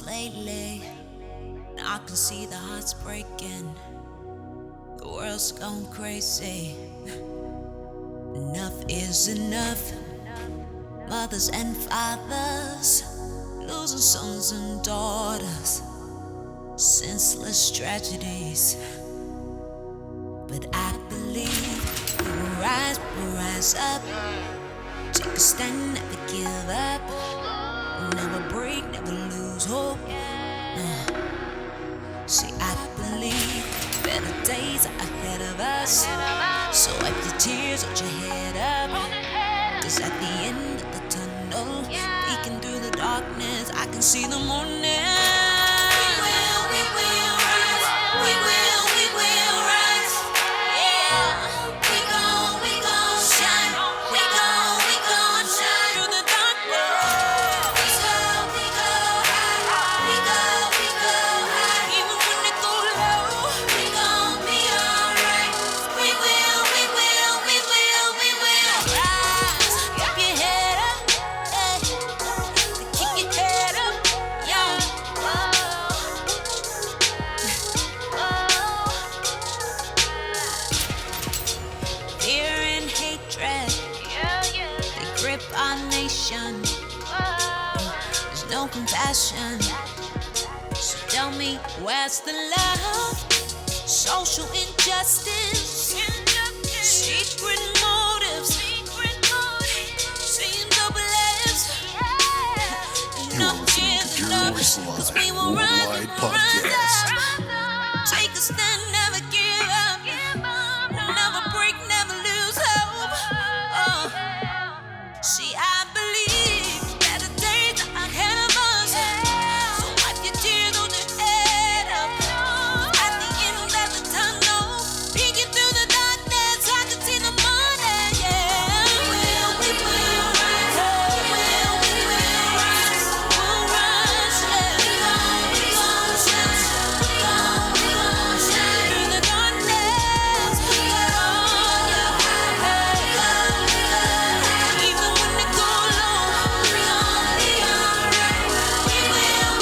lately. I can see the hearts breaking. The world's gone crazy. Enough is enough. Mothers and fathers losing sons and daughters. Senseless tragedies. But I believe we'll rise up. Take a stand, never give up. Never break, never lose hope. See, I believe better days are ahead of us. So wipe your tears, hold your head up. Cause at the end of the tunnel, peeking through the darkness, I can see the morning. We will rise. We will rise. Yeah. We gon' shine. We gon' shine through the darkness. We go high. We go high. Even when it go low, we gon' be alright. We will rise. Keep your head up, keep your head up, yeah. Fear and hatred, they grip our nation. There's no compassion. So tell me, where's the love? Social injustice, secret motives, seem double-edged. Enough is enough, 'cause we will rise up. Take a stand, never give up. Never break, never lose hope. See, I believe better days are ahead of us. So wipe your tears, hold your head up. At the end of the tunnel, peeking through the darkness, I can see the morning. Yeah, we will rise. We will rise. We'll rise. Yeah. We gon' shine. We gon' shine through the darkness. Even when it go low, we gon' be alright. We will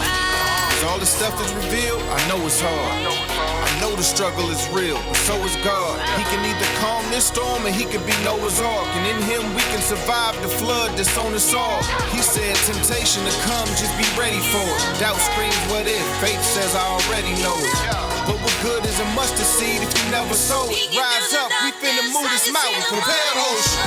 rise. As all the stuff is revealed, I know it's hard. I know the struggle is real, but so is God. He can either calm this storm or he can be Noah's Ark. And in him we can survive the flood that's on us all. He said temptation to come, just be ready for it. Doubt screams what if, faith says I already know it. But what good is a mustard seed if you never sow it? Rise up, we finna move this mountain, prepare the whole shit.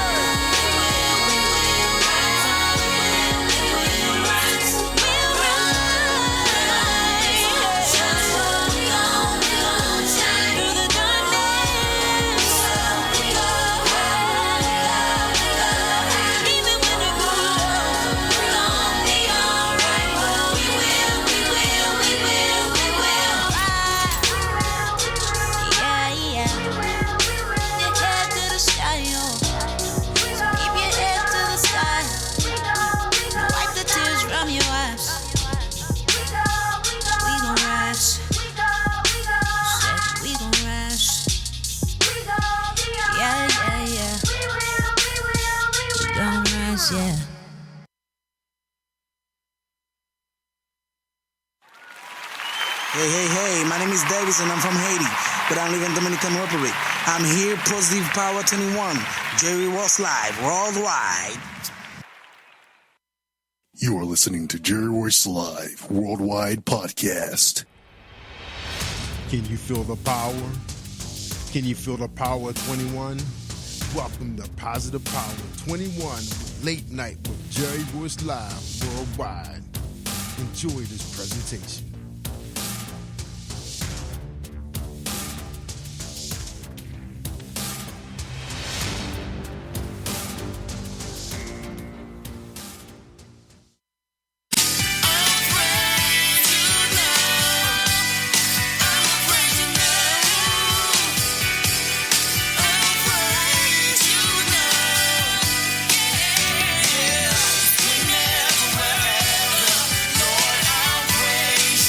Yeah. Hey, my name is Davis and I'm from Haiti, but I live in Dominican Republic. I'm here, Positive Power 21, Jerry Royce Live, worldwide. You are listening to Jerry Royce Live, worldwide podcast. Can you feel the power? Can you feel the power of 21? Welcome to Positive Power 21, Late Night with Jerry Royce Live, worldwide. Enjoy this presentation. Lord, I'll praise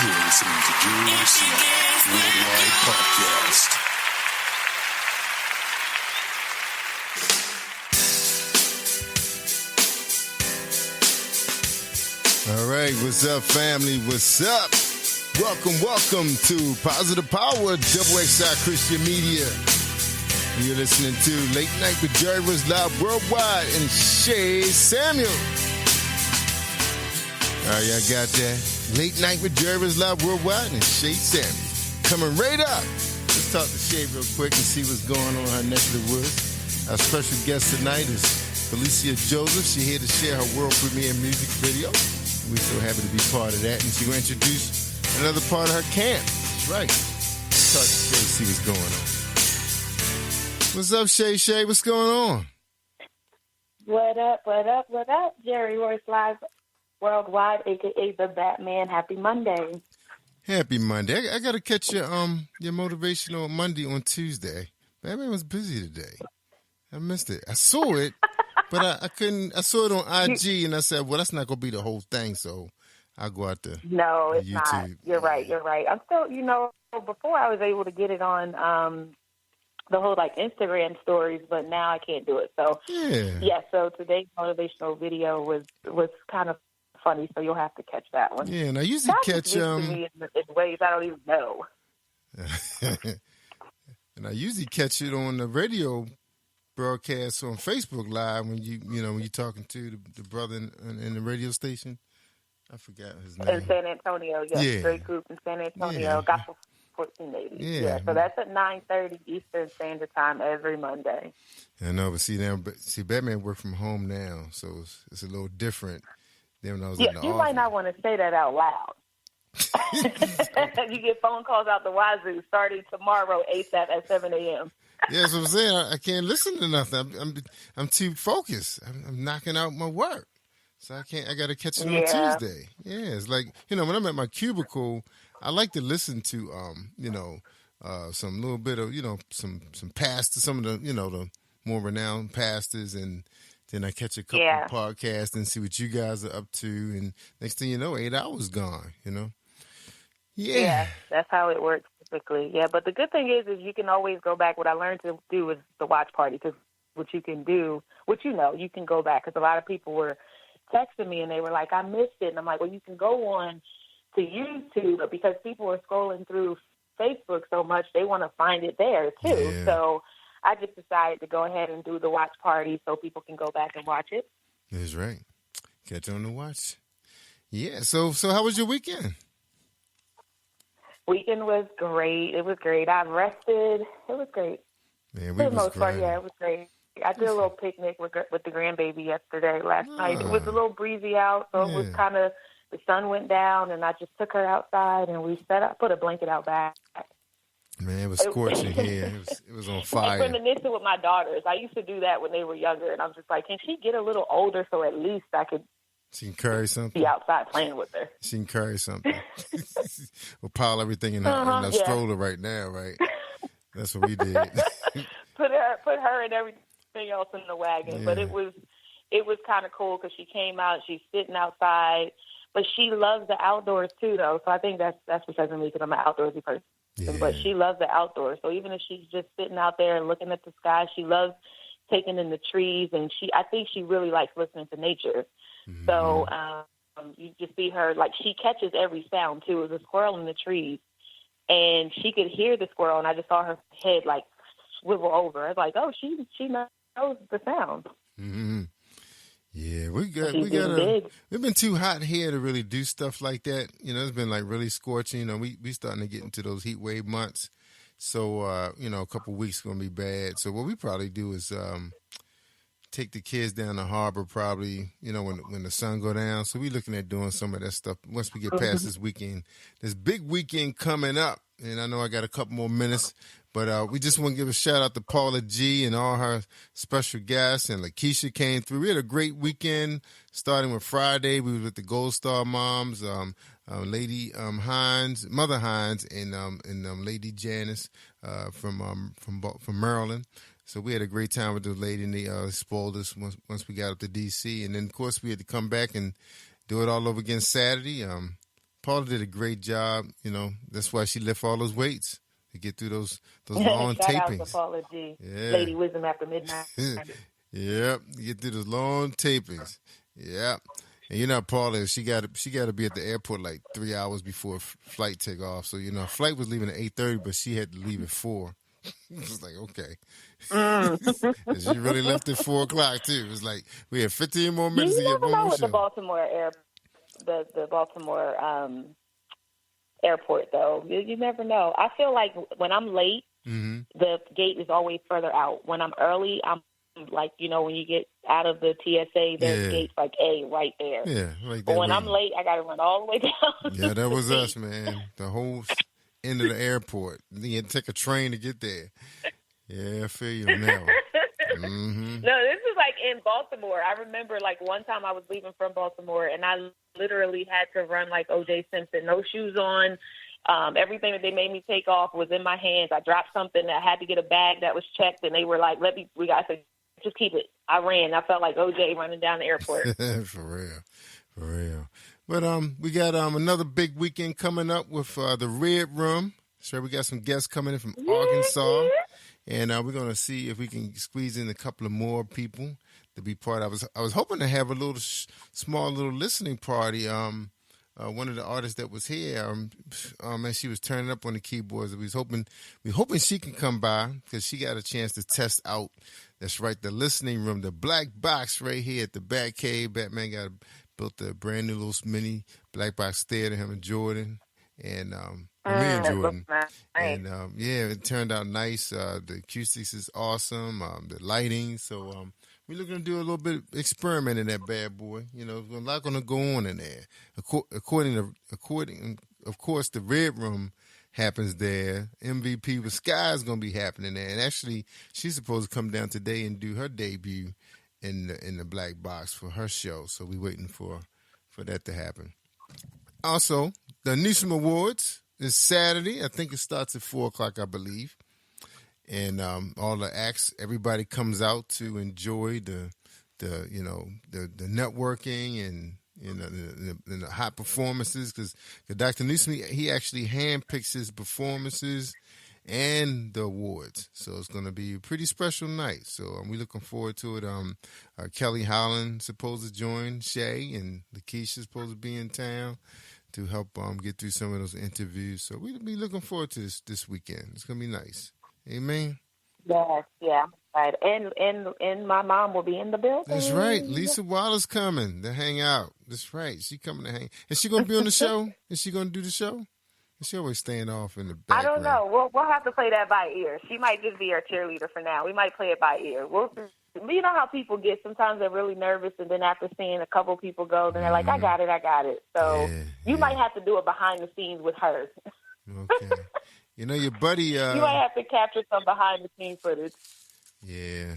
You're listening to Jerry Royce Live Worldwide Podcast. All right, what's up, family? What's up? Welcome to Positive Power, XXI Christian Media. You're listening to Late Night with Jerry Royce Live Worldwide and Shay Samuel. All right, y'all got that? Late Night with Jerry Royce Live Worldwide and Shay Samuel. Coming right up. Let's talk to Shay real quick and see what's going on in her neck of the woods. Our special guest tonight is Felicia Joseph. She's here to share her world premiere music video. We're so happy to be part of that. And she will introduce another part of her camp. That's right. Let's talk to Shay and see what's going on. What's up, Shay? What's going on? What up? Jerry Royce Live Worldwide, a.k.a. The Batman. Happy Monday. Happy Monday. I got to catch your motivational Monday on Tuesday. Batman was busy today. I missed it. I saw it, but I couldn't. I saw it on IG, and I said, well, that's not going to be the whole thing, so I'll go out there. No, it's YouTube. not. You're right. I'm still, before I was able to get it on the whole, Instagram stories, but now I can't do it. So, yeah, so today's motivational video was kind of funny, so you'll have to catch that one. Yeah, and I usually catch in ways I don't even know. And I usually catch it on the radio broadcast on Facebook Live when when you're talking to the brother in the radio station. I forgot his name. In San Antonio, yes. Yeah. Great group in San Antonio, Yeah. Gospel 1480. Yeah. So that's at 9:30 Eastern Standard Time every Monday. I know, but Batman work from home now, so it's a little different than when I was in the office. You might not want to say that out loud. You get phone calls out the wazoo starting tomorrow ASAP at 7 a.m. Yeah, that's what I'm saying. I can't listen to nothing. I'm too focused. I'm knocking out my work, so I can't. I got to catch it on Tuesday. Yeah, it's like when I'm at my cubicle, I like to listen to some little bit of some pastors, some of the the more renowned pastors, and then I catch a couple of podcasts and see what you guys are up to, and next thing you know, 8 hours gone. Yeah, that's how it works typically. Yeah, but the good thing is you can always go back. What I learned to do is the watch party, because what you can do, you can go back, because a lot of people were texting me and they were like, I missed it. And I'm like, well, you can go on to YouTube, but because people are scrolling through Facebook so much, they want to find it there too. Yeah. So I just decided to go ahead and do the watch party so people can go back and watch it. That's right. Catch on the watch. Yeah. So how was your weekend? Weekend was great. It was great. I rested. It was great. Man, for the most part, yeah, it was great. I did a little picnic with the grandbaby last night. It was a little breezy out, so it was kind of, the sun went down, and I just took her outside, and we put a blanket out back. Man, it was scorching here. It was on fire. I'm reminiscent with my daughters. I used to do that when they were younger, and I'm just like, can she get a little older so at least I could She can carry something. be outside playing with her? She can carry something. We'll pile everything in her stroller right now, right? That's what we did. put her and everything else in the wagon. Yeah. But it was kind of cool because she came out. She's sitting outside, but she loves the outdoors too, though. So I think that's because of me, because I'm an outdoorsy person. Yeah. But she loves the outdoors. So even if she's just sitting out there and looking at the sky, she loves taking in the trees, and I think she really likes listening to nature. Mm-hmm. So you just see her, she catches every sound too. It was a squirrel in the trees, and she could hear the squirrel, and I just saw her head swivel over. I was like, oh, she knows the sound. Mm-hmm. Yeah, we've been too hot here to really do stuff like that. It's been really scorching. We starting to get into those heat wave months. So, a couple of weeks going to be bad. So what we probably do is take the kids down the harbor probably, when the sun go down. So we looking at doing some of that stuff once we get past this weekend. This big weekend coming up, and I know I got a couple more minutes, but we just want to give a shout out to Paula G and all her special guests, and Lakeisha came through. We had a great weekend, starting with Friday. We were with the Gold Star Moms, Lady Hines, Mother Hines, and Lady Janice from Maryland. So we had a great time with the lady, and they spoiled us once we got up to D.C. And then, of course, we had to come back and do it all over again Saturday. Paula did a great job. You know, that's why she left all those weights to get through those long Shout out to tapings. Paula G. Yeah. Lady Wisdom After Midnight. Yep, get through those long tapings. Yep. And you know, Paula, she got to be at the airport like 3 hours before flight take off. So you know, flight was leaving at 8:30, but she had to leave at 4. It was like, okay. And she really left at 4 o'clock too. It was like we had 15 more minutes to get never one know more with the show. Baltimore the Baltimore airport though. You never know. I feel like when I'm late, the gate is always further out. When I'm early, I'm like, you know, when you get out of the TSA, the gate's like A right there. Yeah, right there. But when I'm waiting. late, I got to run all the way down. Yeah, that was us, man. The whole end of the airport. You had to take a train to get there. Yeah, I feel you on that one. Mm-hmm. No, this is like in Baltimore. I remember like one time I was leaving from Baltimore and I literally had to run like O.J. Simpson, no shoes on. Everything that they made me take off was in my hands. I dropped something. I had to get a bag that was checked, and they were like, I said, just keep it. I ran. I felt like O.J. running down the airport. For real. But we got another big weekend coming up with the Red Room. So we got some guests coming in from Arkansas, and we're gonna see if we can squeeze in a couple of more people to be part. I was hoping to have a little small little listening party. One of the artists that was here, and she was turning up on the keyboards. We hoping she can come by because she got a chance to test out. That's right, the listening room, the black box right here at the Batcave. Batman built a brand new little mini black box theater, him and Jordan, and me and Jordan. And it turned out nice. The acoustics is awesome. The lighting. So we're looking to do a little bit of experiment in that bad boy. You know, there's a lot going to go on in there. According, of course, the Red Room happens there. MVP with Sky is going to be happening there. And actually, she's supposed to come down today and do her debut in the black box for her show. So we're waiting for that to happen. Also, the Newsom Awards is Saturday. I think it starts at 4 o'clock, I believe. And all the acts, everybody comes out to enjoy the networking and the hot performances because Dr. Newsom, he actually handpicks his performances and the awards. So it's going to be a pretty special night. So we're looking forward to it. Kelly Holland supposed to join Shay, and Lakeisha's supposed to be in town to help get through some of those interviews. So we'll be looking forward to this weekend. It's going to be nice. Amen. Yes, yeah. Right. And my mom will be in the building. That's right. Lisa Waller's coming to hang out. That's right. She coming to hang. Is she going to be on the show? Is she going to do the show? Is she always staying off in the background? I don't know. We'll have to play that by ear. She might just be our cheerleader for now. We might play it by ear. You know how people get. Sometimes they're really nervous, and then after seeing a couple people go, then they're like, I got it. So you might have to do it behind the scenes with her. Okay. You know, your buddy... you might have to capture some behind-the-scenes footage. Yeah.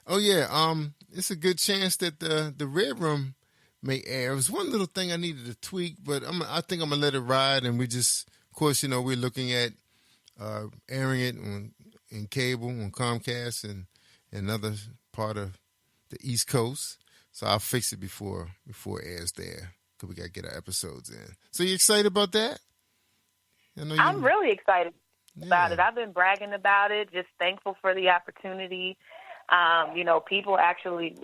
Oh, yeah. It's a good chance that the Red Room may air. It was one little thing I needed to tweak, but I think I'm going to let it ride. And we just, of course, you know, we're looking at airing it in cable, on Comcast, and another part of the East Coast. So I'll fix it before it airs there because we got to get our episodes in. So you excited about that? I'm really excited about it. I've been bragging about it, just thankful for the opportunity. People actually,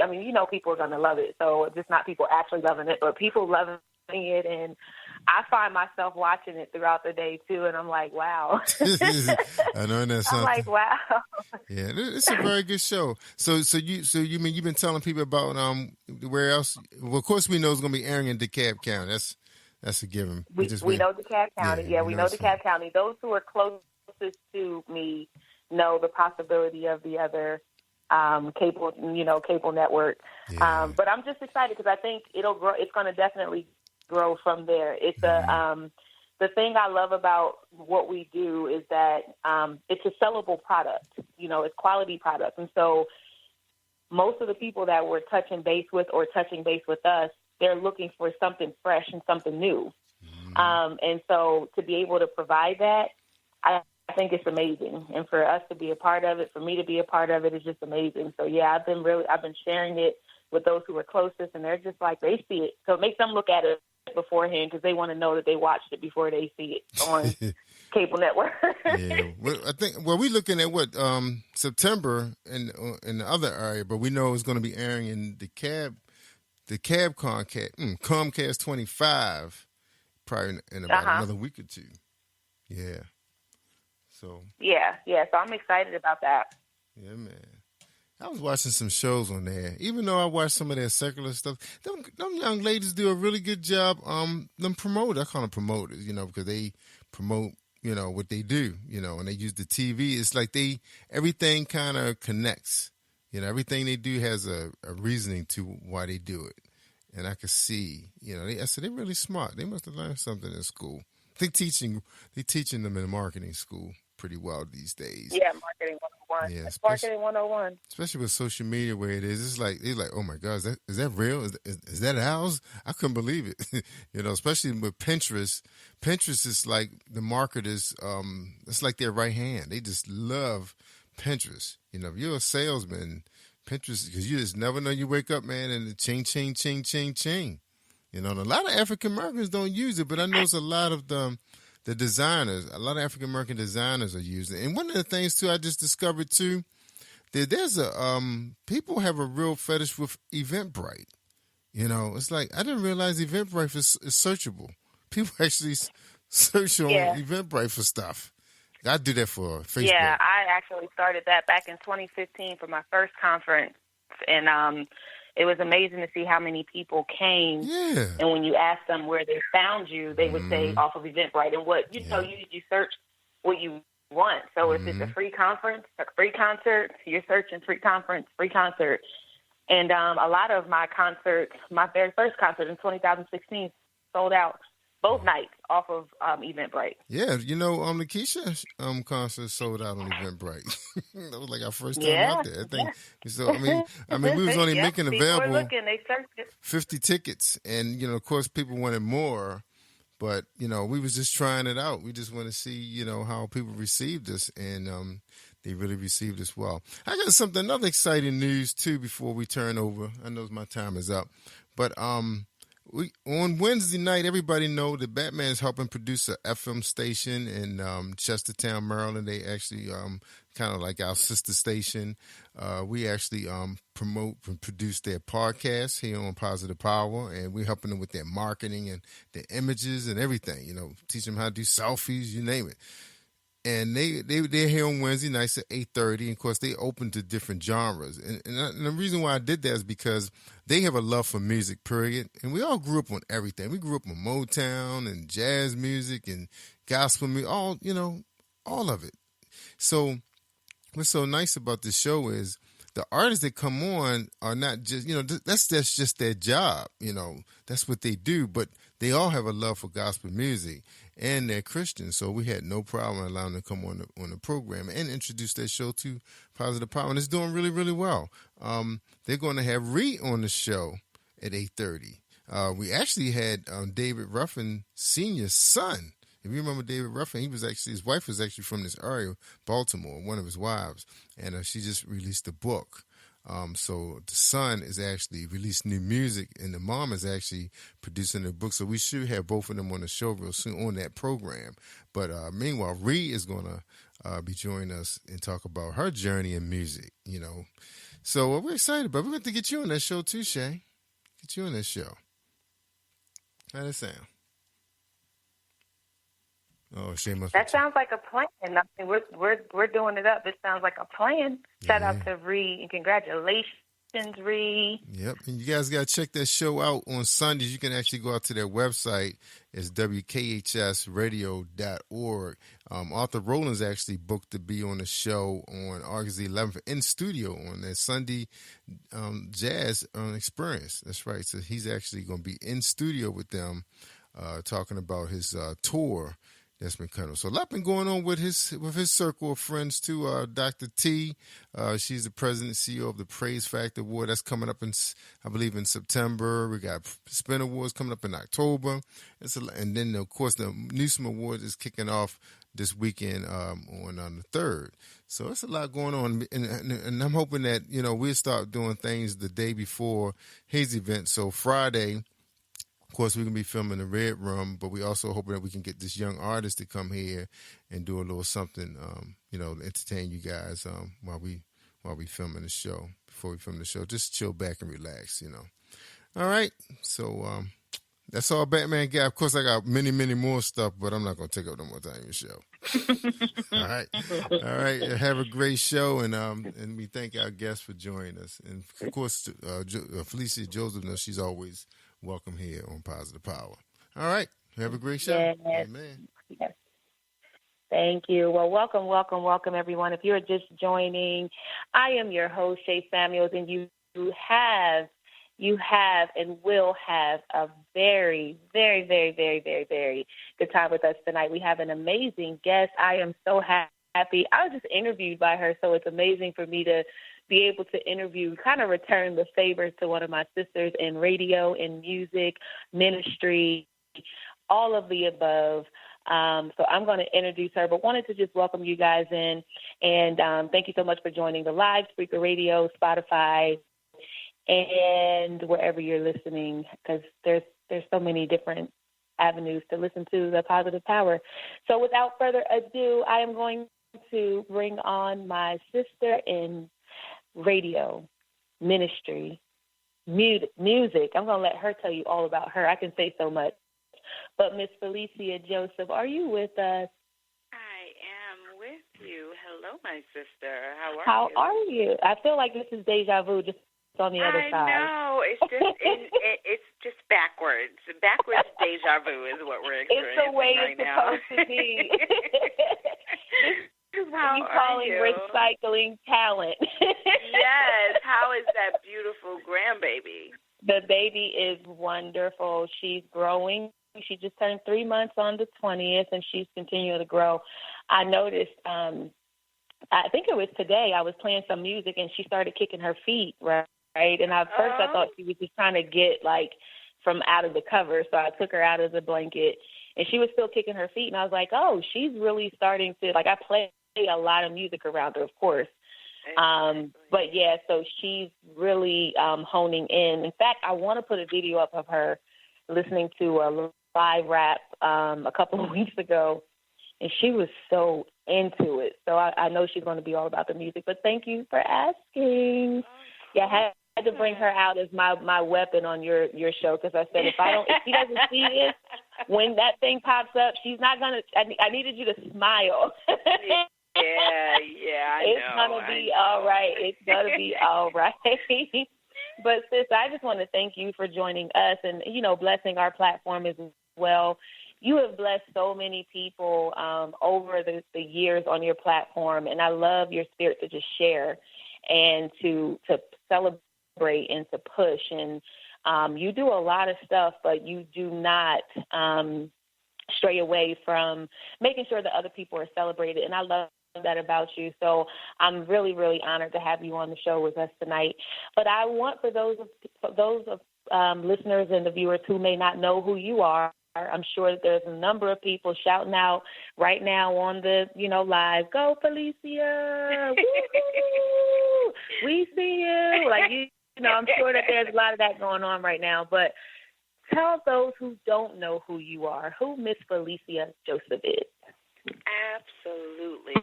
people are going to love it. So it's just not people actually loving it, but people loving it. And I find myself watching it throughout the day too. And I'm like, wow. I know that's something. I'm like, wow. Yeah, it's a very good show. So you mean you've been telling people about where else? Well, of course we know it's going to be airing in DeKalb County. That's a given. We know DeKalb County. Yeah, we know DeKalb County. Those who are closest to me know the possibility of the other cable network. Yeah. But I'm just excited because I think it'll grow. It's going to definitely grow from there. It's the thing I love about what we do is that it's a sellable product. You know, it's quality product, and so most of the people that we're touching base with us, they're looking for something fresh and something new. And so to be able to provide that, I think it's amazing. And for us to be a part of it, for me to be a part of it is just amazing. So yeah, I've been sharing it with those who are closest, and they're just like, they see it. So it makes them look at it beforehand because they want to know that they watched it before they see it on cable network. Yeah, well, I think. Well, we're looking at what September in the other area, but we know it's going to be airing in the Comcast 25, probably in about another week or two. Yeah. So. Yeah. So I'm excited about that. Yeah, man. I was watching some shows on there. Even though I watched some of their secular stuff, them young ladies do a really good job. Them promoters, I call them promoters, because they promote, what they do, and they use the TV. It's like everything kind of connects. Everything they do has a reasoning to why they do it. And I could see, I said, they're really smart. They must have learned something in school. They're teaching them in marketing school pretty well these days. Yeah, marketing 101. Yeah, marketing 101. Especially with social media where it is. They're like, oh my God, is that real? Is that ours? I couldn't believe it. Especially with Pinterest. Pinterest is like the marketers, it's like their right hand. They just love Pinterest. If you're a salesman, Pinterest, because you just never know, you wake up, man, and ching, ching, ching, ching, ching. A lot of African Americans don't use it, but I know a lot of the designers, a lot of African American designers are using it. And one of the things too, I just discovered too, that there's people have a real fetish with Eventbrite. It's like, I didn't realize Eventbrite is searchable. People actually search on Eventbrite for stuff. I do that for Facebook. Yeah, I actually started that back in 2015 for my first conference. And it was amazing to see how many people came. Yeah. And when you asked them where they found you, they would say off of Eventbrite. And what you search what you want. So if it's a free conference, a free concert, you're searching free conference, free concert. And a lot of my concerts, my very first concert in 2016, sold out both nights off of Eventbrite. Yeah, the Keisha concert sold out on Eventbrite. That was like our first time out there. I think so. I mean, we was only making available 50 tickets, and of course, people wanted more. But we was just trying it out. We just want to see how people received us, and they really received us well. I got another exciting news too before we turn over. I know my time is up, but on Wednesday night, everybody know that Batman is helping produce a FM station in Chestertown, Maryland. They actually kind of like our sister station. We actually promote and produce their podcast here on Positive Power, and we're helping them with their marketing and their images and everything. Teach them how to do selfies, you name it. And they're here on Wednesday nights at 8:30. And of course, they open to different genres. And the reason why I did that is because they have a love for music, period. And we all grew up on everything. We grew up on Motown and jazz music and gospel music, all of it. So what's so nice about this show is the artists that come on are not just, that's just their job. That's what they do. But they all have a love for gospel music, and they're Christians. So we had no problem allowing them to come on the program and introduce their show to Positive Power. And it's doing really, really well. They're going to have Ree on the show at 8:30. We actually had David Ruffin Sr.'s son. If you remember David Ruffin, his wife was actually from this area, Baltimore, one of his wives, and she just released a book. So the son is actually released new music, and the mom is actually producing the book. So we should have both of them on the show real soon on that program. But meanwhile, Ree is going to be joining us and talk about her journey in music, So we're excited, but we're going to get you on that show too, Shay. Get you on that show. How does that sound? Oh, Shay must. That sounds like a plan. I mean, we're doing it up. It sounds like a plan. Shout out to Ree and congratulations, Ree. Yep, and you guys got to check that show out on Sundays. You can actually go out to their website. It's WKHSradio.org. Arthur Rowland's actually booked to be on the show on August 11th in studio on that Sunday Jazz Experience. That's right. So he's actually going to be in studio with them talking about his tour. That's been kind of so a lot been going on with his circle of friends too. Dr. T, she's the president and CEO of the Praise Factor Award. That's coming up I believe in September. We got Spin Awards coming up in October. And then of course the Newsom Award is kicking off this weekend on the 3rd. So it's a lot going on, and I'm hoping that we'll start doing things the day before his event. So Friday, Of course, we're going to be filming the Red Room, but we also hoping that we can get this young artist to come here and do a little something, to entertain you guys while we filming the show. Before we film the show, just chill back and relax, All right, so that's all Batman got. Of course, I got many, many more stuff, but I'm not going to take up no more time in the show. All right. Have a great show, and we thank our guests for joining us. And of course, Felicia Joseph knows she's always welcome here on Positive Power. All right. Have a great show. Yes. Amen. Yes. Thank you. Well, welcome, everyone. If you're just joining, I am your host, Shay Samuels, and you have and will have a very, very, very, very, very, very good time with us tonight. We have an amazing guest. I am so happy. I was just interviewed by her, so it's amazing for me to be able to interview, kind of return the favor to one of my sisters in radio, in music, ministry, all of the above. So I'm going to introduce her, but wanted to just welcome you guys in. And thank you so much for joining the live, Spreaker Radio, Spotify, and wherever you're listening, because there's so many different avenues to listen to the Positive Power. So without further ado, I am going to bring on my sister in radio, ministry, music. I'm going to let her tell you all about her. I can say so much. But Miss Felicia Joseph, are you with us? I am with you. Hello, my sister. How are you? I feel like this is deja vu, just on the other side. I know. It's just it's just backwards. Backwards deja vu is what we're experiencing it's the way right it's now. supposed to be. How you calling recycling talent. Yes. How is that beautiful grandbaby? The baby is wonderful. She's growing. She just turned 3 months on the 20th, and she's continuing to grow. I noticed, I think it was today, I was playing some music, and she started kicking her feet, right? And at first I thought she was just trying to get, from out of the cover, so I took her out of the blanket, and she was still kicking her feet, and I was like, oh, she's really starting to, I play a lot of music around her, of course. But, yeah, so she's really honing in. In fact, I want to put a video up of her listening to a live rap a couple of weeks ago, and she was so into it. So I know she's going to be all about the music. But thank you for asking. Yeah, I had to bring her out as my weapon on your show, because I said if she doesn't see this, when that thing pops up, she's not going to. I needed you to smile. Yeah, I it's know. Gonna be all right. It's gonna be all right. But sis, I just want to thank you for joining us and blessing our platform as well. You have blessed so many people over the years on your platform, and I love your spirit to just share and to celebrate and to push. And you do a lot of stuff, but you do not stray away from making sure that other people are celebrated. And I love that about you. So I'm really, really honored to have you on the show with us tonight. But I want for those listeners and the viewers who may not know who you are, I'm sure that there's a number of people shouting out right now on the, live, go Felicia, woo-hoo! We see you. I'm sure that there's a lot of that going on right now. But tell those who don't know who you are, who Miss Felicia Joseph is. Absolutely.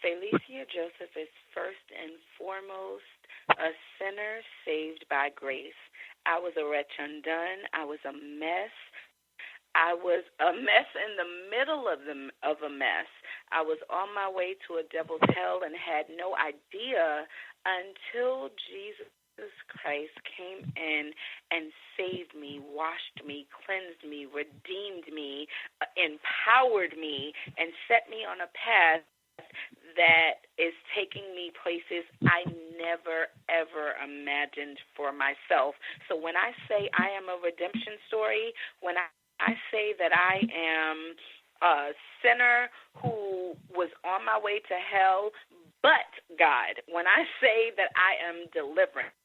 Felicia Joseph is first and foremost a sinner saved by grace. I was a wretch undone. I was a mess. I was a mess in the middle of a mess. I was on my way to a devil's hell and had no idea until Jesus Christ came in and saved me, washed me, cleansed me, redeemed me, empowered me, and set me on a path that is taking me places I never, ever imagined for myself. So when I say I am a redemption story, when I say that I am a sinner who was on my way to hell, but God, when I say that I am deliverance,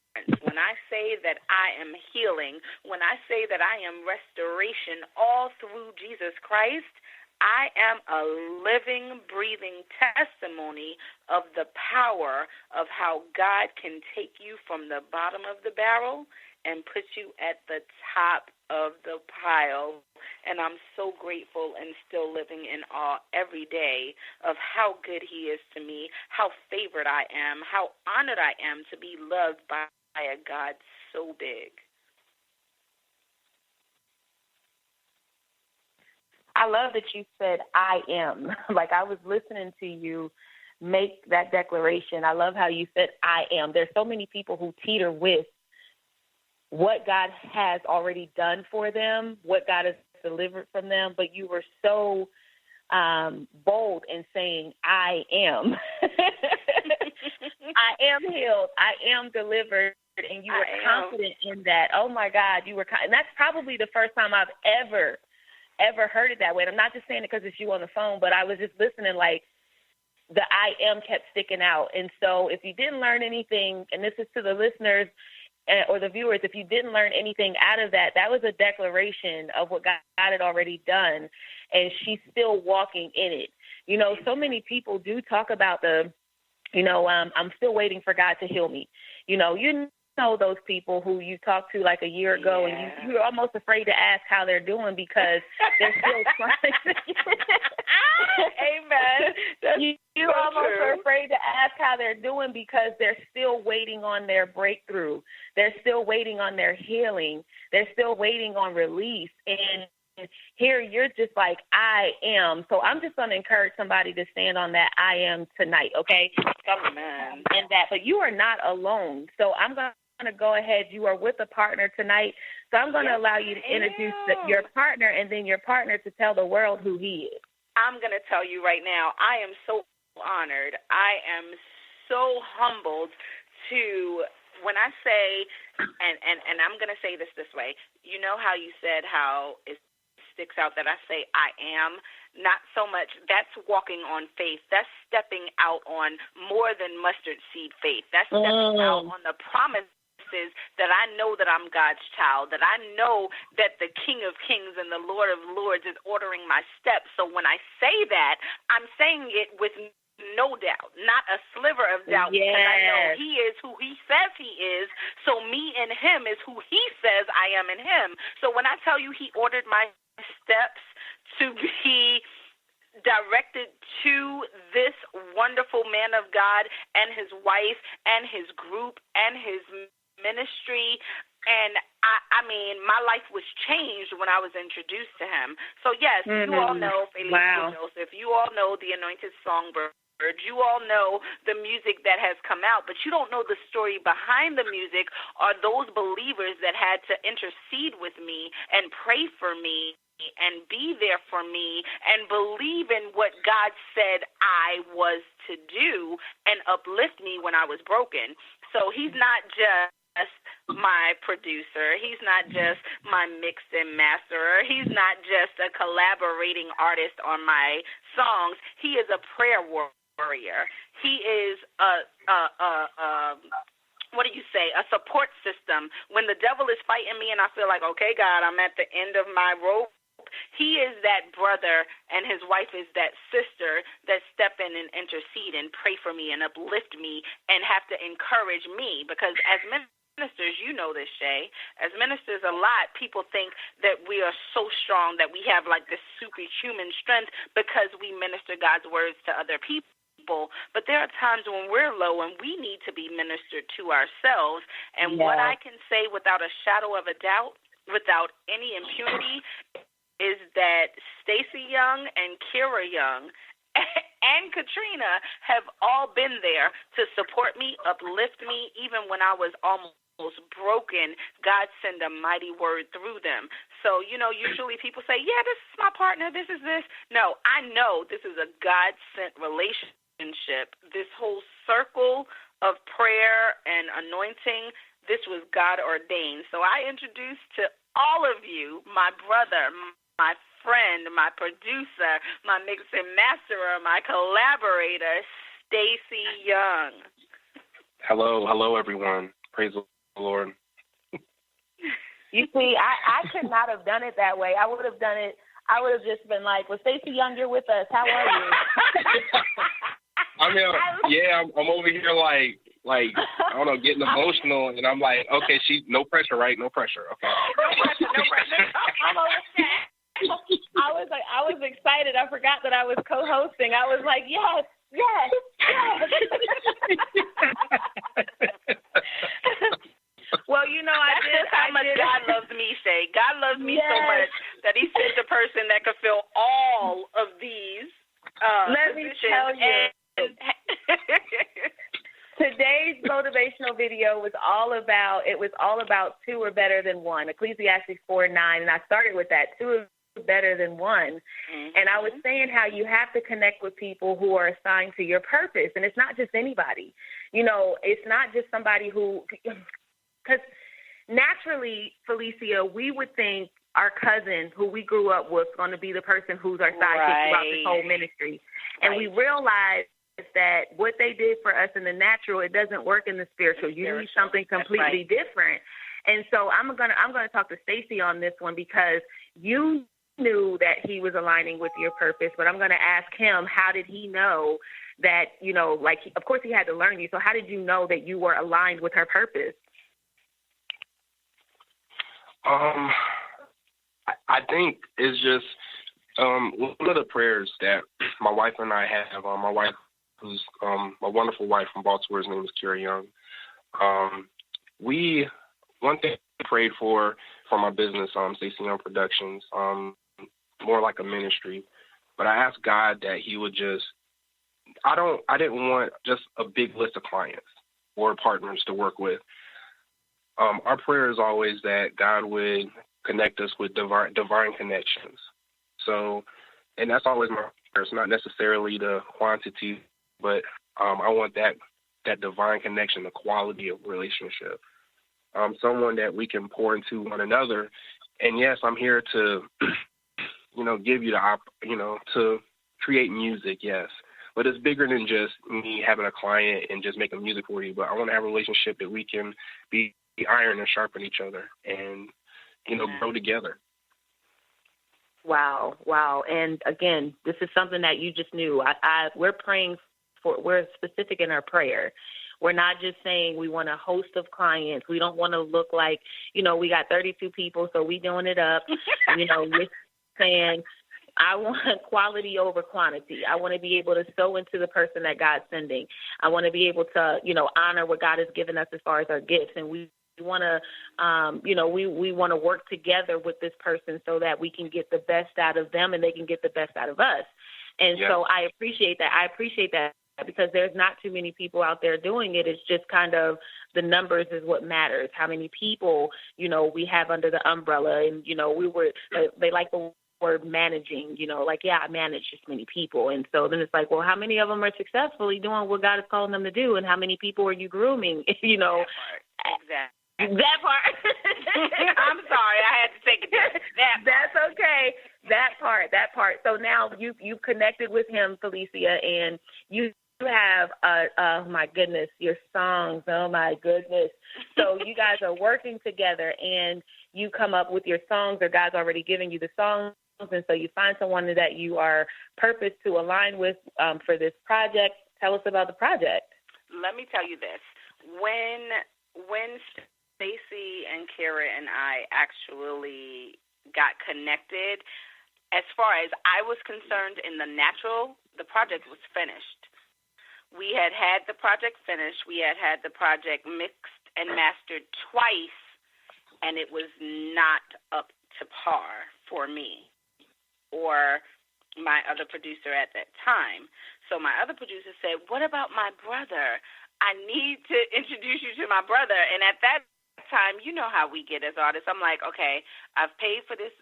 when I say that I am healing, when I say that I am restoration all through Jesus Christ, I am a living, breathing testimony of the power of how God can take you from the bottom of the barrel and put you at the top of the pile. And I'm so grateful and still living in awe every day of how good he is to me, how favored I am, how honored I am to be loved by a God so big. I love that you said, I am. Like, I was listening to you make that declaration. I love how you said, I am. There's so many people who teeter with what God has already done for them, what God has delivered from them, but you were so bold in saying, I am. I am healed. I am delivered. And you were confident in that. Oh, my God. And that's probably the first time I've ever heard it that way. And I'm not just saying it because it's you on the phone, but I was just listening, like, the I am kept sticking out. And so if you didn't learn anything, and this is to the listeners or the viewers, if you didn't learn anything out of that, that was a declaration of what God had already done, and she's still walking in it. You know, so many people do talk about I'm still waiting for God to heal me. You know those people who you talked to like a year ago, and you're almost afraid to ask how they're doing because they're still trying to Amen. You're almost afraid to ask how they're doing because they're still waiting on their breakthrough. They're still waiting on their healing. They're still waiting on release. And here you're just like, I am. So I'm just going to encourage somebody to stand on that I am tonight, okay? Amen. And that, but you are not alone. So I'm going to go ahead. You are with a partner tonight. So I'm going to allow you to introduce your partner and then your partner to tell the world who he is. I'm going to tell you right now, I am so honored. I am so humbled to, when I say, and I'm going to say this way, you know how you said how it sticks out that I say I am? Not so much, that's walking on faith. That's stepping out on more than mustard seed faith. That's stepping out on the promise that I know that I'm God's child, that I know that the King of Kings and the Lord of Lords is ordering my steps. So when I say that, I'm saying it with no doubt, not a sliver of doubt, because I know he is who he says he is. So me in him is who he says I am in him. So when I tell you he ordered my steps to be directed to this wonderful man of God and his wife and his group and his ministry, and I mean, my life was changed when I was introduced to him. So yes, you all know Felicia Joseph, you all know the Anointed Songbird, you all know the music that has come out, but you don't know the story behind the music, or those believers that had to intercede with me and pray for me and be there for me and believe in what God said I was to do and uplift me when I was broken. So he's not just my producer. He's not just my mix and masterer. He's not just a collaborating artist on my songs. He is a prayer warrior. He is a support system. When the devil is fighting me and I feel like, okay, God, I'm at the end of my rope, he is that brother and his wife is that sister that step in and intercede and pray for me and uplift me and have to encourage me, because as ministers, you know this, Shay. As ministers, a lot people think that we are so strong that we have like this superhuman strength because we minister God's words to other people. But there are times when we're low and we need to be ministered to ourselves. And what I can say without a shadow of a doubt, without any impunity, is that Stacey Young and Kira Young and Katrina have all been there to support me, uplift me, even when I was almost broken. God send a mighty word through them. So, usually people say, yeah, this is my partner, this is this. No, I know this is a God-sent relationship. This whole circle of prayer and anointing, this was God ordained. So I introduce to all of you my brother, my friend, my producer, my mix and masterer, my collaborator, Stacey Young. Hello, everyone. Praise the Lord. You see, I could not have done it that way. I would have just been like, well, Stacey Young, you're with us. How are you? I mean, I'm over here like like, I don't know, getting emotional, and I'm like, okay, no pressure, right? No pressure, okay. No pressure. I'm I was excited. I forgot that I was co-hosting. I was like, yes. Well, I did. How much God loves me, Shay. God loves me so much that He sent a person that could fill all of these Let me tell you. Today's motivational video was all about two are better than one. Ecclesiastes 4:9, and I started with that. Two are better than one. Mm-hmm. And I was saying how you have to connect with people who are assigned to your purpose, and it's not just anybody. It's not just somebody who, because naturally, Felicia, we would think our cousin who we grew up with is going to be the person who's our sidekick throughout this whole ministry. And we realized that what they did for us in the natural, it doesn't work in the spiritual. You need something completely different. And so I'm gonna talk to Stacey on this one, because you knew that he was aligning with your purpose, but I'm gonna ask him, how did he know that, of course he had to learn you. So how did you know that you were aligned with her purpose? I think it's just one of the prayers that my wife and I have. My wife, who's a wonderful wife from Baltimore, his name is Kira Young. One thing we prayed for my business, Stacey Young Productions, more like a ministry. But I asked God that He would just, I didn't want just a big list of clients or partners to work with. Our prayer is always that God would connect us with divine connections. So, and that's always my prayer. It's not necessarily the quantity, but I want that divine connection, the quality of relationship. Someone that we can pour into one another. And yes, I'm here to, give you to create music, yes. But it's bigger than just me having a client and just making music for you. But I want to have a relationship that we can be iron and sharpen each other and, grow together. Wow. And again, this is something that you just knew. We're praying we're specific in our prayer. We're not just saying we want a host of clients. We don't want to look like, we got 32 people, so we doing it up. We're saying I want quality over quantity. I want to be able to sow into the person that God's sending. I want to be able to, honor what God has given us as far as our gifts. And we want to, we want to work together with this person so that we can get the best out of them and they can get the best out of us. And so I appreciate that. Because there's not too many people out there doing it. It's just kind of the numbers is what matters. How many people, we have under the umbrella. And, they like the word managing, I manage this many people. And so then it's like, well, how many of them are successfully doing what God is calling them to do? And how many people are you grooming? Exactly. That part. I'm sorry. I had to take it there. That's okay. That part. So now you've connected with him, Felicia, and you have, oh my goodness, your songs. Oh my goodness. So you guys are working together and you come up with your songs, or God's already given you the songs. And so you find someone that you are purposed to align with for this project. Tell us about the project. Let me tell you this. When Stacey and Kira and I actually got connected, as far as I was concerned in the natural, the project was finished. We had the project finished. We had the project mixed and mastered twice, and it was not up to par for me or my other producer at that time. So my other producer said, what about my brother? I need to introduce you to my brother. And at that time, you know how we get as artists. I'm like, okay, I've paid for this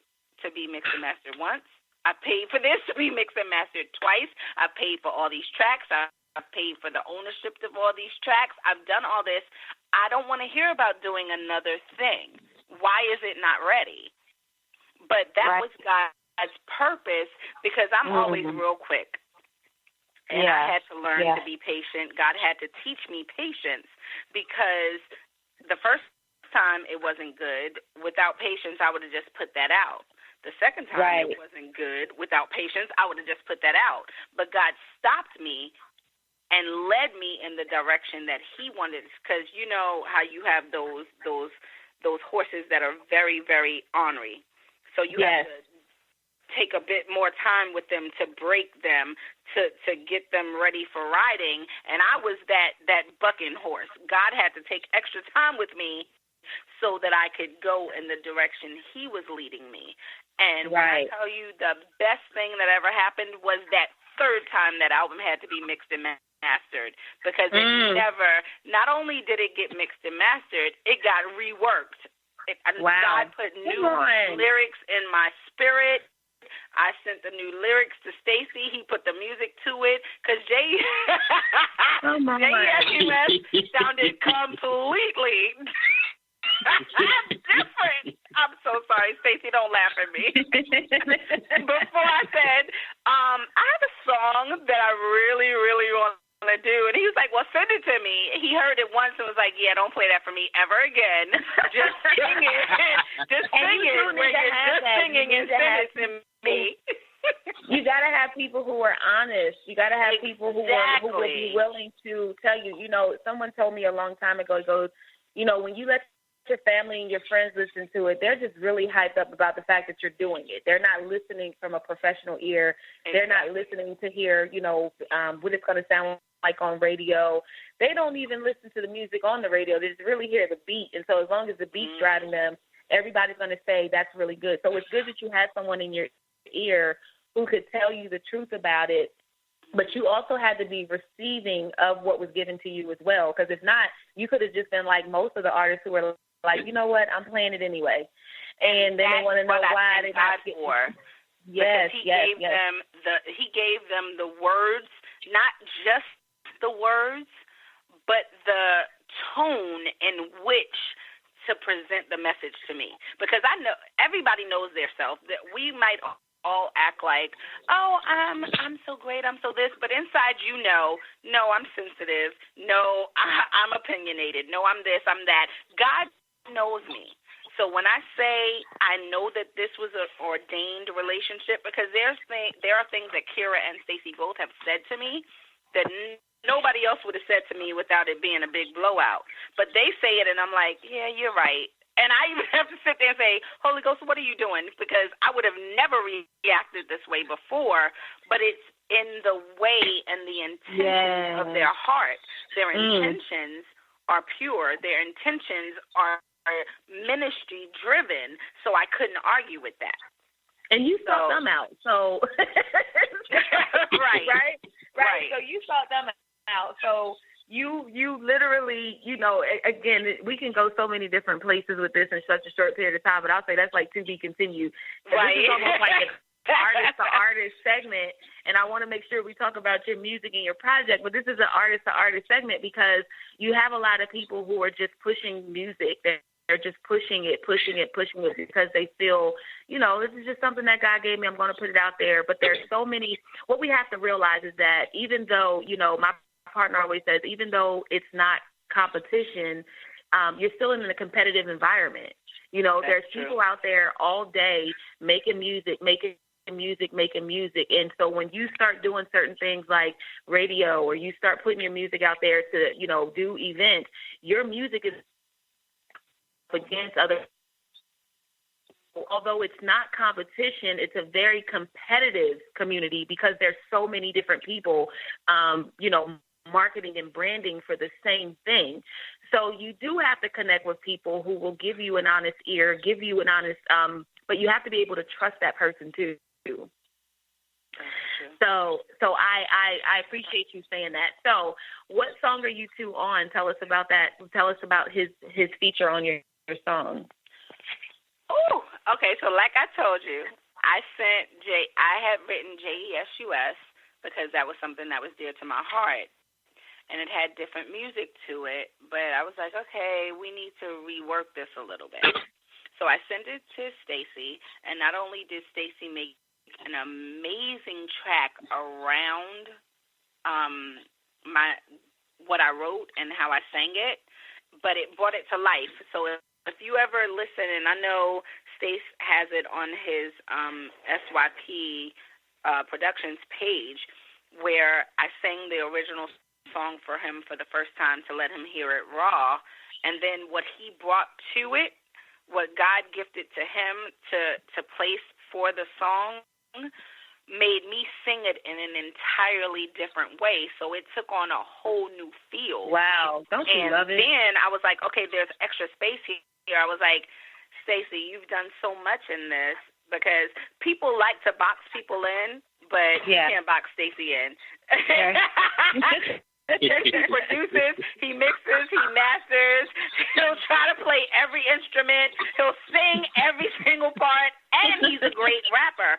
to be mixed and mastered once. I paid for this to be mixed and mastered twice. I paid for all these tracks. I've paid for the ownership of all these tracks. I've done all this. I don't want to hear about doing another thing. Why is it not ready? But that was God's purpose, because I'm always real quick. And I had to learn to be patient. God had to teach me patience, because the first time it wasn't good. Without patience, I would have just put that out. The second time it wasn't good. Without patience, I would have just put that out. But God stopped me and led me in the direction that he wanted. Because you know how you have those horses that are very, very ornery. So you have to take a bit more time with them to break them, to get them ready for riding. And I was that bucking horse. God had to take extra time with me so that I could go in the direction he was leading me. And when I tell you the best thing that ever happened was that third time that album had to be mixed and mastered, because it not only did it get mixed and mastered, it got reworked. God put new lyrics in my spirit. I sent the new lyrics to Stacy. He put the music to it, because JESUS sounded completely different. I'm so sorry, Stacy. Don't laugh at me. Before I said, I have a song that I really, really want to do, and he was like, well, send it to me. He heard it once and was like, yeah, don't play that for me ever again. Just sing it. Just sing it. Where you're just singing and send it to me. You got to have people who are honest. You got to have people who will be willing to tell you. You know, someone told me a long time ago, he goes, you know, when you let your family and your friends listen to it, they're just really hyped up about the fact that you're doing it. They're not listening from a professional ear. They're not listening to hear, you know, what it's going to sound like on radio. They don't even listen to the music on the radio. They just really hear the beat. And so as long as the beat's driving them, everybody's going to say that's really good. So it's good that you had someone in your ear who could tell you the truth about it, but you also had to be receiving of what was given to you as well, because if not, you could have just been like most of the artists who were like, you know what, I'm playing it anyway. And then they want to know why they're not getting it. Yes, he gave them the words, not just the words, but the tone in which to present the message to me. Because I know everybody knows their self, that we might all act like, oh, I'm so great, I'm so this, but inside you know, no, I'm sensitive, no, I'm opinionated, no, I'm this, I'm that. God knows me. So when I say I know that this was an ordained relationship, because there are things that Kira and Stacy both have said to me that nobody else would have said to me without it being a big blowout. But they say it, and I'm like, yeah, you're right. And I even have to sit there and say, Holy Ghost, what are you doing? Because I would have never reacted this way before, but it's in the way and the intentions of their heart. Their intentions are pure. Their intentions are ministry driven, so I couldn't argue with that. And you sought them out, so right. So you sought them out. So you literally, you know, again, we can go so many different places with this in such a short period of time, but I'll say that's like to be continued. Right. This is almost like an artist-to-artist segment, and I want to make sure we talk about your music and your project, but this is an artist-to-artist segment because you have a lot of people who are just pushing music. They're just pushing it because they feel, you know, this is just something that God gave me. I'm going to put it out there. But there's so many. What we have to realize is that even though, you know, my partner always says, even though it's not competition, you're still in a competitive environment. You know, there's people out there all day making music. And so when you start doing certain things like radio, or you start putting your music out there to, you know, do events, your music is against other. Although it's not competition, it's a very competitive community because there's so many different people, you know, marketing and branding for the same thing. So you do have to connect with people who will give you an honest ear, give you an honest, but you have to be able to trust that person too. So I appreciate you saying that. So what song are you two on? Tell us about that. Tell us about his feature on your song. Oh, okay. So like I told you, I had written JESUS because that was something that was dear to my heart. And it had different music to it, but I was like, okay, we need to rework this a little bit. So I sent it to Stacy, and not only did Stacy make an amazing track around what I wrote and how I sang it, but it brought it to life. So if you ever listen, and I know Stace has it on his SYP Productions page, where I sang the original song for him for the first time to let him hear it raw. And then what he brought to it, what God gifted to him to place for the song, made me sing it in an entirely different way. So it took on a whole new feel. Wow. Don't you love it? And then I was like, okay, there's extra space here. I was like, Stacey, you've done so much in this, because people like to box people in, but you can't box Stacey in. He produces, he mixes, he masters. He'll try to play every instrument. He'll sing every single part, and he's a great rapper.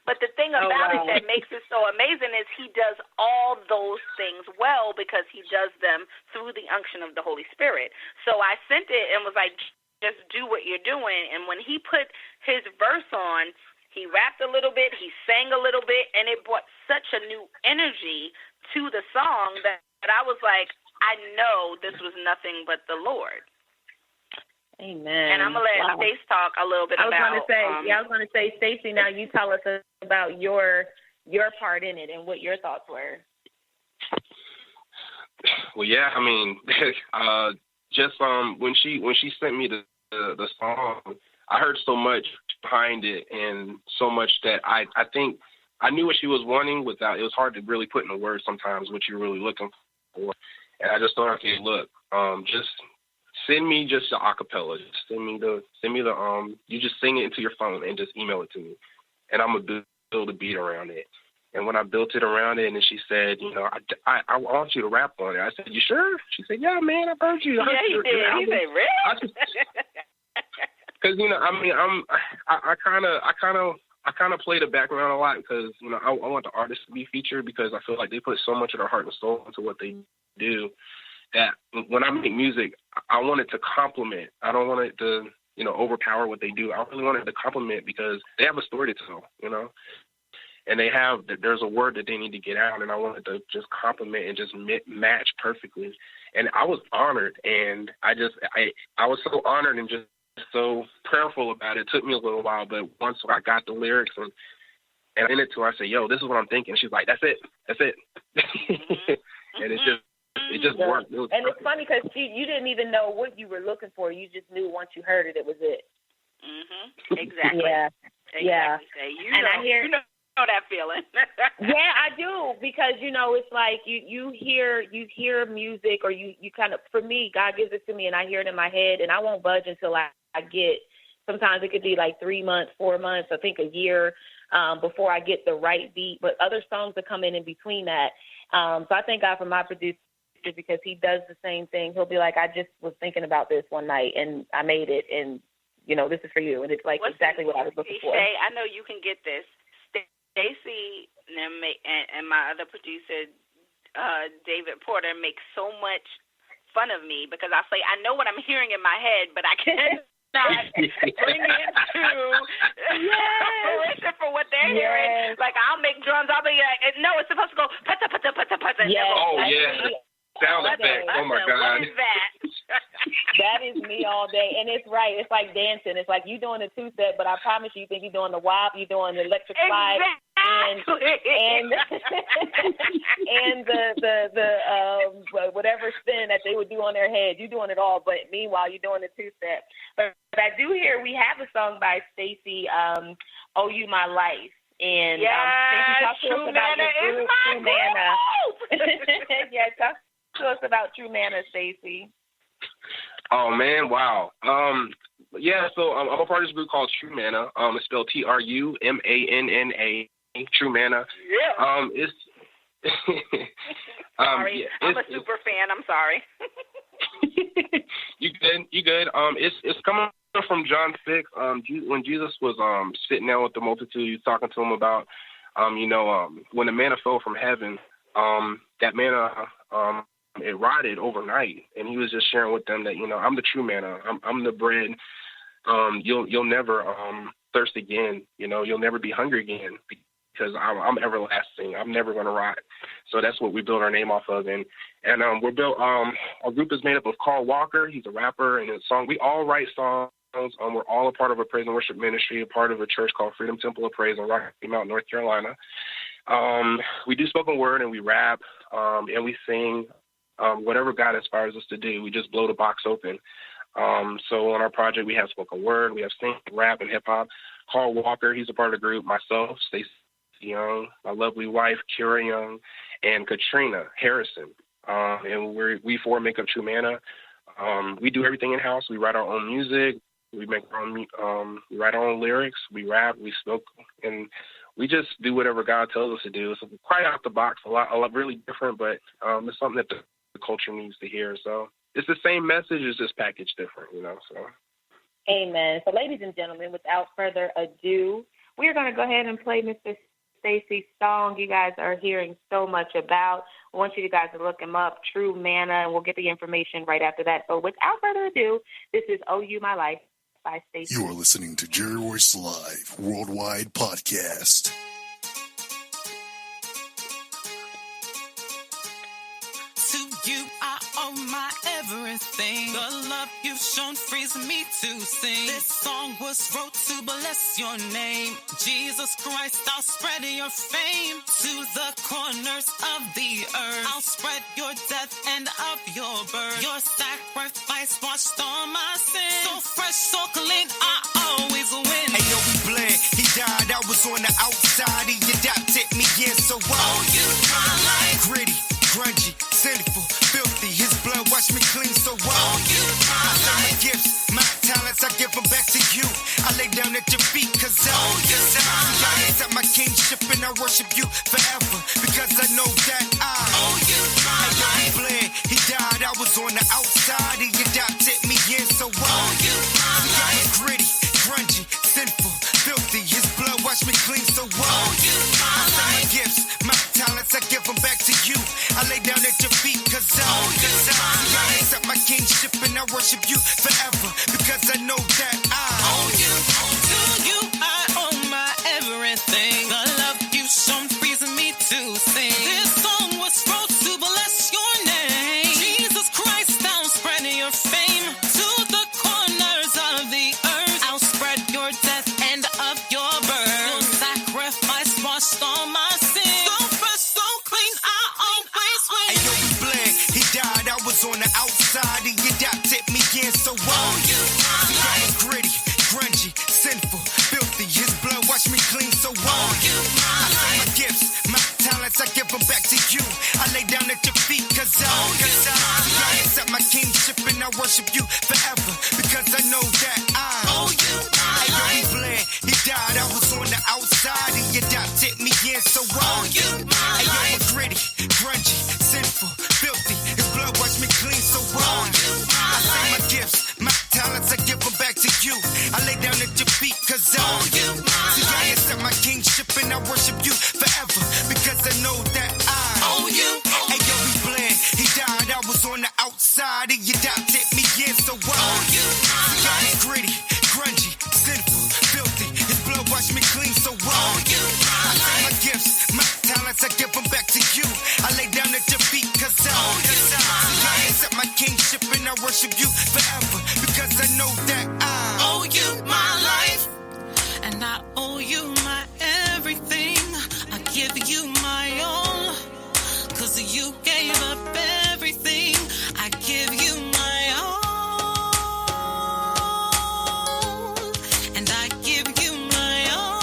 But the thing about it that makes it so amazing is he does all those things well because he does them through the unction of the Holy Spirit. So I sent it and was like, just do what you're doing. And when he put his verse on, he rapped a little bit, he sang a little bit, and it brought such a new energy to the song that I was like, I know this was nothing but the Lord. Amen. And I'm going to let Stace talk a little bit about... I was going to say, Stacey, now you tell us about your part in it and what your thoughts were. Well, yeah, I mean, just when she sent me the song, I heard so much behind it and so much that I think I knew what she was wanting without. It was hard to really put into words sometimes what you're really looking for. And I just thought, okay, look, just send me just the acapella. Just send me the you just sing it into your phone and just email it to me, and I'm gonna build a beat around it. And when I built it around it, and then she said, you know, I want you to rap on it. I said, you sure? She said, yeah, man, I've heard you. He did. He said, really? Because you know, I mean, I kind of play the background a lot because you know I want the artists to be featured because I feel like they put so much of their heart and soul into what they do that when I make music, I want it to complement. I don't want it to, you know, overpower what they do. I really want it to complement because they have a story to tell, you know, and there's a word that they need to get out, and I want it to just complement and just match perfectly. And I was honored, and I was so honored and just so prayerful about it. It took me a little while, but once I got the lyrics and in it to her, I said, yo, this is what I'm thinking. She's like, that's it. And it just worked. And it's funny because you didn't even know what you were looking for. You just knew once you heard it, it was it. Exactly. Yeah. Exactly. Yeah. You know that feeling. Yeah, I do, because you know it's like you hear music, or you kind of, for me, God gives it to me and I hear it in my head and I won't budge until I get. Sometimes it could be like 3 months, 4 months, I think a year before I get the right beat. But other songs that come in between that. So I thank God for my producer, because he does the same thing. He'll be like, I just was thinking about this one night and I made it, and you know, this is for you. And it's like exactly what I was looking for. Shay, I know you can get this. Stacey and my other producer, David Porter, makes so much fun of me because I say, I know what I'm hearing in my head, but I can't bring it to fruition for what they're hearing. Like, I'll make drums, I'll be like, no, it's supposed to go pata pata pata pata. Yes. Oh, yeah. Sound effect. Oh, my God. What is that? That is me all day. And it's right. It's like dancing. It's like you doing the two-step, but I promise you think you're doing the wop, you're doing the electric slide. And the whatever spin that they would do on their head, you're doing it all. But meanwhile, you're doing the two-step. But I do hear we have a song by Stacey, "Oh You My Life." And Stacey, talk to us about your group, True Manna. Yeah, talk to us about True Manna, Stacey. Oh man, wow. Yeah, so I'm a part of this group called True Manna. It's spelled TRUMANNA. True Manna. Yeah. It's sorry, yeah, I'm a super fan. I'm sorry. You good? It's coming from John 6. When Jesus was sitting down with the multitude, he was talking to them about when the manna fell from heaven, that manna it rotted overnight, and he was just sharing with them that I'm the true manna. I'm the bread. You'll never thirst again. You'll never be hungry again because I'm everlasting. I'm never going to rot. So that's what we build our name off of, and we're built. Our group is made up of Carl Walker. He's a rapper, and we all write songs. We're all a part of a praise and worship ministry, a part of a church called Freedom Temple of Praise in Rocky Mount, North Carolina. We do spoken word and we rap, and we sing. Whatever God inspires us to do, we just blow the box open. So on our project, we have spoken word, we have sing, rap, and hip hop. Carl Walker, he's a part of the group. Myself, Stacey Young, my lovely wife, Kira Young, and Katrina Harrison. And we four make up True Manna. We do everything in house. We write our own music. We make our own. We write our own lyrics. We rap. We smoke, and we just do whatever God tells us to do. So quite out the box, a lot really different, but it's something that the culture needs to hear. So it's the same message, it's just packaged different, So. Amen. So, ladies and gentlemen, without further ado, we're going to go ahead and play Mr. Stacey's song you guys are hearing so much about. I want you guys to look him up, True Manna, and we'll get the information right after that. So, without further ado, this is Oh You My Life by Stacey. You are listening to Jerry Royce Live Worldwide Podcast. You are all my everything. The love you've shown frees me to sing. This song was wrote to bless your name. Jesus Christ, I'll spread your fame to the corners of the earth. I'll spread your death and of your birth. Your sacrifice washed all my sins. So fresh, so clean, I always win. Hey, yo, we bled. He died, I was on the outside. He adopted me in, so oh, you my life. Gritty, grungy, sinful, filthy. His blood washed me clean, so oh, you my life. My gifts, my talents, I give them back to you. I lay down at your feet, cause oh, you my life. I accept my kingship and I worship you forever, because I know that oh, you my life. He bled, he died, I was on the outside. He adopted me in, so oh, you my life. Gritty, grungy, sinful, filthy. His blood washed me clean, so oh, you my life. My gifts, my talents, I give them back to you. I lay down at your feet, cause I accept my kingship and I worship you forever, because I know that oh, you, to you I owe my everything. The love you shown frees me to sing. This song was wrote to bless your name. Jesus Christ, I'll spread your fame to the corners of the earth. I'll spread your death and of your birth. Your sacrifice washed all my sins. So fresh, so clean, I always win. Hey, yo, we bled. He died, I was on the outside. He adopted me in, so oh, you my life. Gritty, grungy, sinful, filthy. His blood washed me clean, so oh, you my life. My gifts, my talents, I give them back to you. I lay down at your feet, cause I accept my kingship and I worship you forever, because I know that oh, you my life. He bled, he died, I was on the outside. He adopted me in, so oh, you my life. Gritty, grungy, sinful, filthy. His blood washed me clean, so oh, you my life. My gifts, my talents, I give them back to you. I lay down at your feet, cause oh, you my life. I accept my kingship and I worship you forever, because I know that oh, you, hey, yo, we bled. He died, I was on the outside. He adopted me in, so oh, you my life. Gritty, grungy, sinful, filthy. His blood washed me clean, so oh, you my life. My gifts, my talents, I give them back to you. I lay down at your feet, cause oh, you my life. I accept my kingship and I worship you forever, because I know that owe you my life, and I owe you my everything. I give you my all, cause you gave up everything. I give you my all, and I give you my all,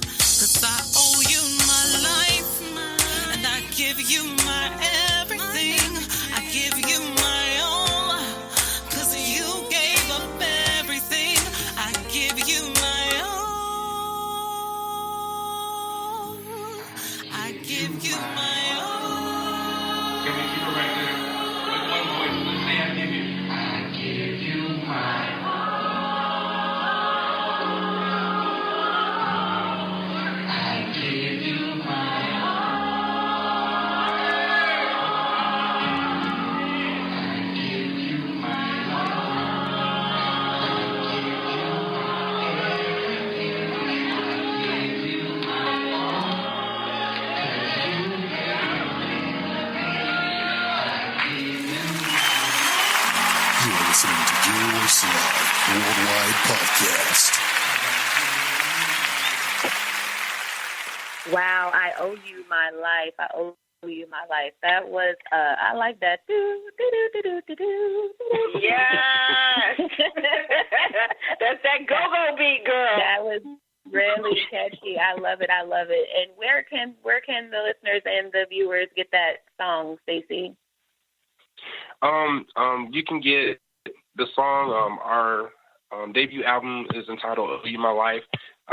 cause I owe you my life, and I give you my everything. I give you my all, cause you gave up everything. I give you my all, I give you my all. Can we keep it right there? With one voice, let's say I give you. I give you my all. I give you my You are listening to Jerry Royce Live Worldwide Podcast. Wow, I owe you my life. I owe you my life. That was, I like that. Yes. That's that go-go beat, girl. That was really catchy. I love it. I love it. And where can the listeners and the viewers get that song, Stacey? You can get the song. Our debut album is entitled "Owe You My Life."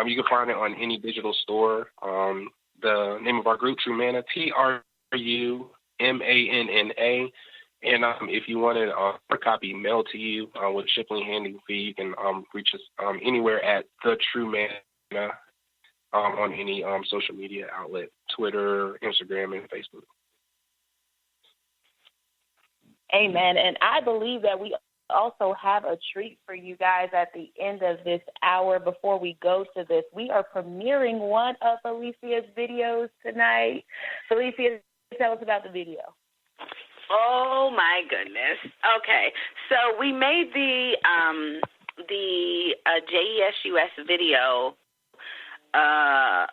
You can find it on any digital store. The name of our group, True Manna, TRUMANNA. And if you wanted a copy mailed to you with shipping and handling fee, you can reach us anywhere at The True Manna on any social media outlet, Twitter, Instagram, and Facebook. Amen. And I believe that we also have a treat for you guys at the end of this hour. Before we go to this, we are premiering one of Felicia's videos tonight. Felicia, tell us about the video. Oh my goodness. Okay, so we made the JESUS video a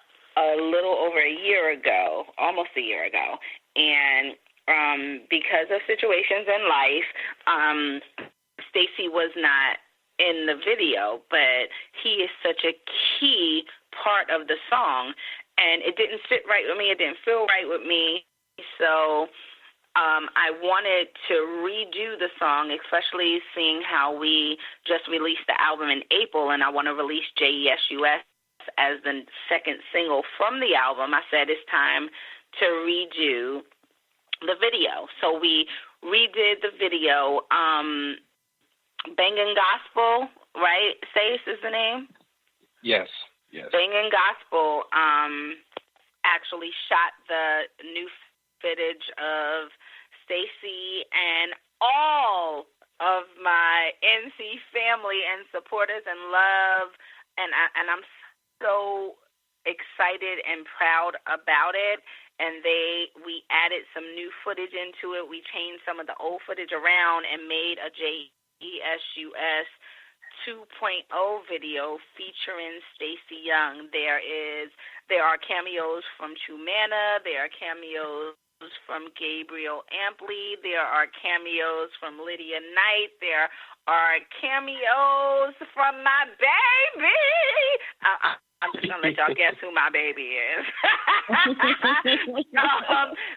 little over a year ago, almost a year ago, and because of situations in life, Stacey was not in the video, but he is such a key part of the song, and it didn't sit right with me. It didn't feel right with me, so I wanted to redo the song, especially seeing how we just released the album in April, and I want to release JESUS as the second single from the album. I said it's time to redo the video. So we redid the video. Bangin' Gospel, right? Stace is the name? Yes. Bangin' Gospel actually shot the new footage of Stacey and all of my NC family and supporters and love, and I'm so excited and proud about it. And we added some new footage into it. We changed some of the old footage around and made a JESUS 2.0 video featuring Stacey Young. There are cameos from True Manna. There are cameos from Gabriel Ampley. There are cameos from Lydia Knight. There are cameos from my baby. I'm just going to let y'all guess who my baby is.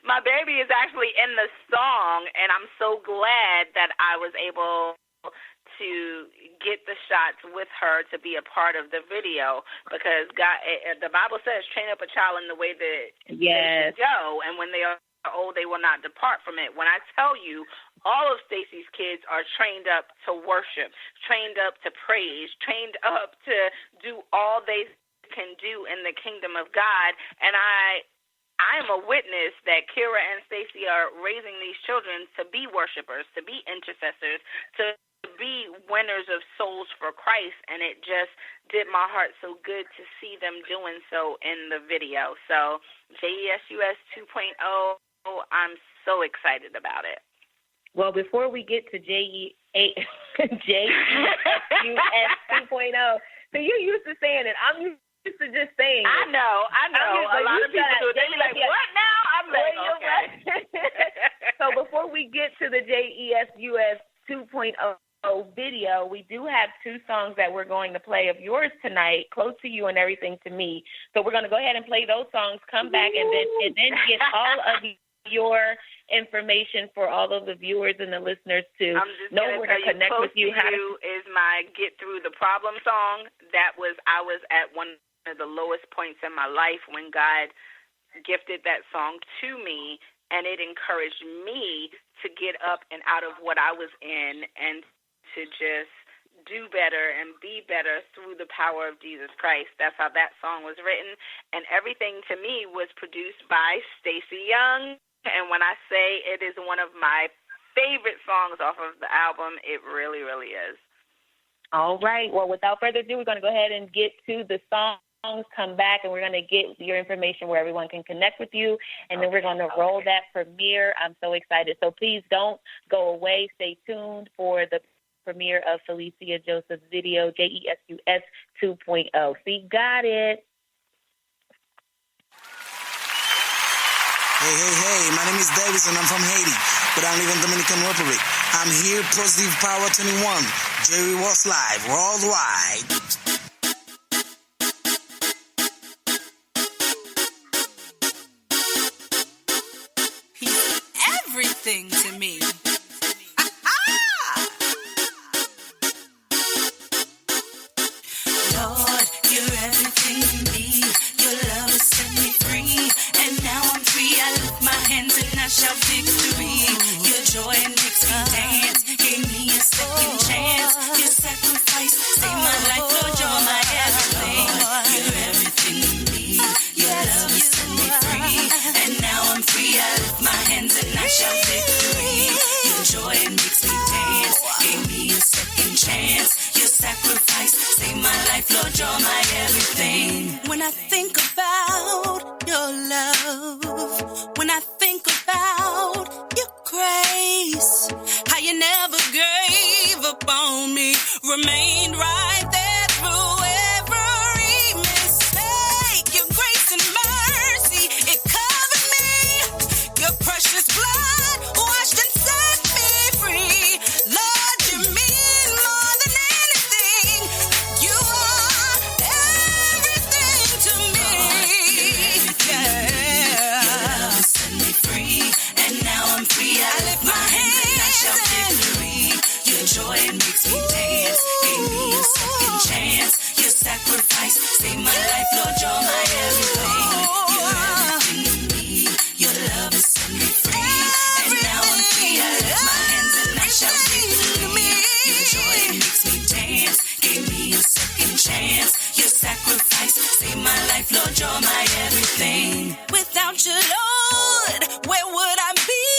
My baby is actually in the song, and I'm so glad that I was able to get the shots with her to be a part of the video, because God, the Bible says, train up a child in the way that they should go, and when they are old, they will not depart from it. When I tell you, all of Stacey's kids are trained up to worship, trained up to praise, trained up to do all they can do in the kingdom of God, and I am a witness that Kira and Stacey are raising these children to be worshipers, to be intercessors, to be winners of souls for Christ, and it just did my heart so good to see them doing so in the video. So JESUS 2.0, I'm so excited about it. Well, before we get to JESUS 2.0, so you're used to saying it. I'm used to just saying it. I know. A lot of people do it. They be like, what now? I'm like, okay. So before we get to the JESUS 2.0 video, we do have two songs that we're going to play of yours tonight, Close to You and Everything to Me. So we're going to go ahead and play those songs, come back, and then get all of your information for all of the viewers and the listeners to know where to connect with you. Close to You is my Get Through the Problem song. I was at one of the lowest points in my life when God gifted that song to me, and it encouraged me to get up and out of what I was in and to just do better and be better through the power of Jesus Christ. That's how that song was written, and Everything to Me was produced by Stacey Young. And when I say it is one of my favorite songs off of the album, it really, really is. All right. Well, without further ado, we're going to go ahead and get to the songs, come back, and we're going to get your information where everyone can connect with you, and then we're going to roll that premiere. I'm so excited. So please don't go away. Stay tuned for the premiere of Felicia Joseph's video, JESUS 2.0. See, got it. Hey, my name is Davis and I'm from Haiti, but I live in Dominican Republic. I'm here, Positive Power 21. Jerry was live worldwide. He's everything to me. Lord, you're everything to me. Your love has set me free, and now I'm free. I lift my hands and I shout victory. Your joy makes me dance. Gave me a second chance. Your sacrifice saved my life. Lord, you're my everything. You're everything to me. Your love has set me free, and now I'm free. I lift my hands and I shout victory. Your joy makes me dance. Gave me a second chance. Your sacrifice saved my life. Lord, you're my everything. When I think about your love, when I think about your grace, how you never gave up on me, remained right there through every mistake. Your grace and mercy, it covered me. Your precious blood washed and set me free. Lord, you mean more than anything. You are everything to me. Your love has set me free, and now I'm free. I lift my hands and I shout victory. Your joy makes me dance. Gave me a second chance. Your sacrifice saved my life. Lord, you're my everything. You're everything to me. Your love has set me free, and now I'm free. I lift my hands and I shout victory. Your joy makes me dance. Gave me a second chance. Your sacrifice saved my life. Lord, you're my everything. Without you, Lord, where would I be?